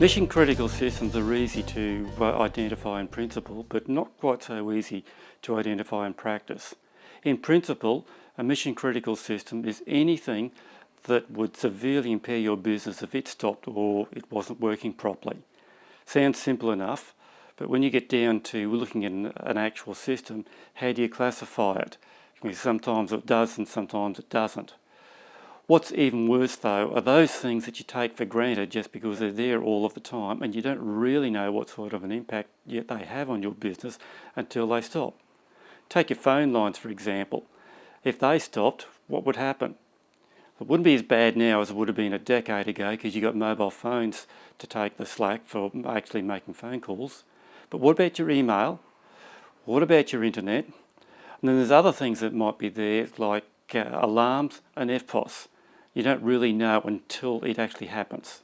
Mission critical systems are easy to identify in principle, but not quite so easy to identify in practice. In principle, a mission critical system is anything that would severely impair your business if it stopped or it wasn't working properly. Sounds simple enough, but when you get down to looking at an actual system, how do you classify it? Because sometimes it does and sometimes it doesn't. What's even worse though are those things that you take for granted just because they're there all of the time and you don't really know what sort of an impact yet they have on your business until they stop. Take your phone lines for example. If they stopped, what would happen? It wouldn't be as bad now as it would have been a decade ago because you got mobile phones to take the slack for actually making phone calls. But what about your email? What about your internet? And then there's other things that might be there like alarms and FPOS. You don't really know until it actually happens.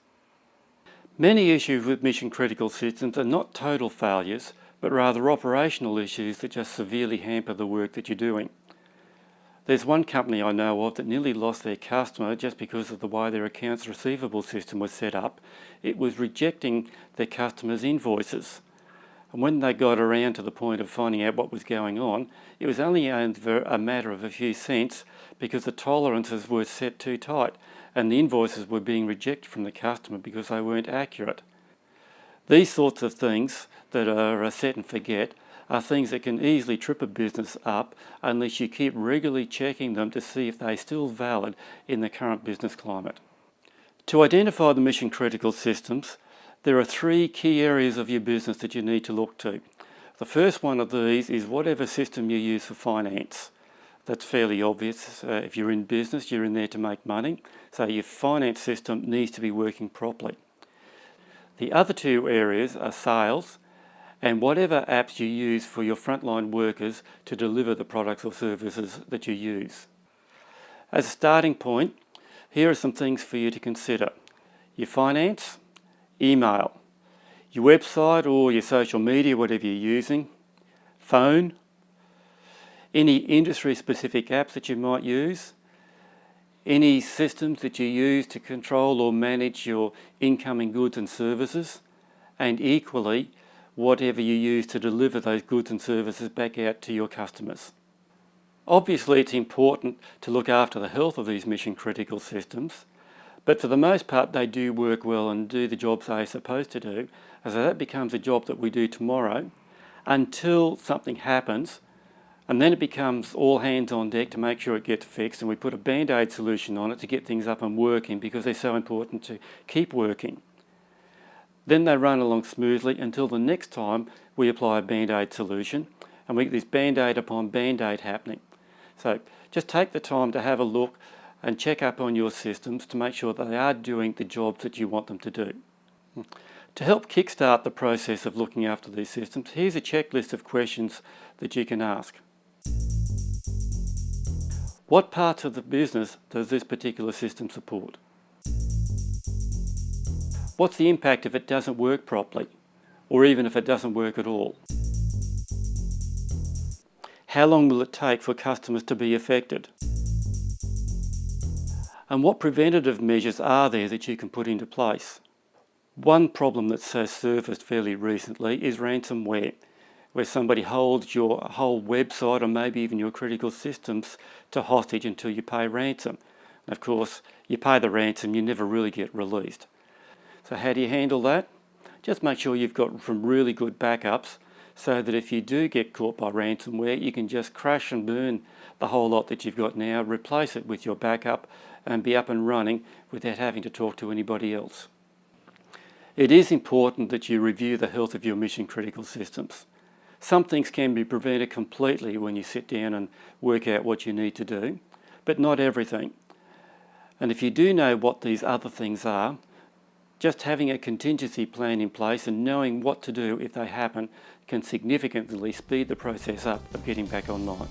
Many issues with mission critical systems are not total failures, but rather operational issues that just severely hamper the work that you're doing. There's one company I know of that nearly lost their customer just because of the way their accounts receivable system was set up. It was rejecting their customers' invoices. And when they got around to the point of finding out what was going on, it was only a matter of a few cents because the tolerances were set too tight and the invoices were being rejected from the customer because they weren't accurate. These sorts of things that are set and forget are things that can easily trip a business up unless you keep regularly checking them to see if they're still valid in the current business climate. To identify the mission critical systems, there are three key areas of your business that you need to look to. The first one of these is whatever system you use for finance. That's fairly obvious. If you're in business, you're in there to make money, so your finance system needs to be working properly. The other two areas are sales and whatever apps you use for your frontline workers to deliver the products or services that you use. As a starting point, here are some things for you to consider. Your finance, email, your website or your social media, whatever you're using, phone, any industry-specific apps that you might use, any systems that you use to control or manage your incoming goods and services, and equally, whatever you use to deliver those goods and services back out to your customers. Obviously, it's important to look after the health of these mission-critical systems, but for the most part they do work well and do the jobs they're supposed to do, and so that becomes a job that we do tomorrow until something happens, and then it becomes all hands on deck to make sure it gets fixed, and we put a band-aid solution on it to get things up and working because they're so important to keep working. Then they run along smoothly until the next time we apply a band-aid solution and we get this band-aid upon band-aid happening. So just take the time to have a look and check up on your systems to make sure that they are doing the jobs that you want them to do. To help kickstart the process of looking after these systems, here's a checklist of questions that you can ask. What parts of the business does this particular system support? What's the impact if it doesn't work properly, or even if it doesn't work at all? How long will it take for customers to be affected? And what preventative measures are there that you can put into place? One problem that's surfaced fairly recently is ransomware, where somebody holds your whole website or maybe even your critical systems to hostage until you pay ransom. And of course, you pay the ransom, you never really get released. So how do you handle that? Just make sure you've got some really good backups so that if you do get caught by ransomware, you can just crash and burn the whole lot that you've got now, replace it with your backup and be up and running without having to talk to anybody else. It is important that you review the health of your mission critical systems. Some things can be prevented completely when you sit down and work out what you need to do, but not everything. And if you do know what these other things are, just having a contingency plan in place and knowing what to do if they happen can significantly speed the process up of getting back online.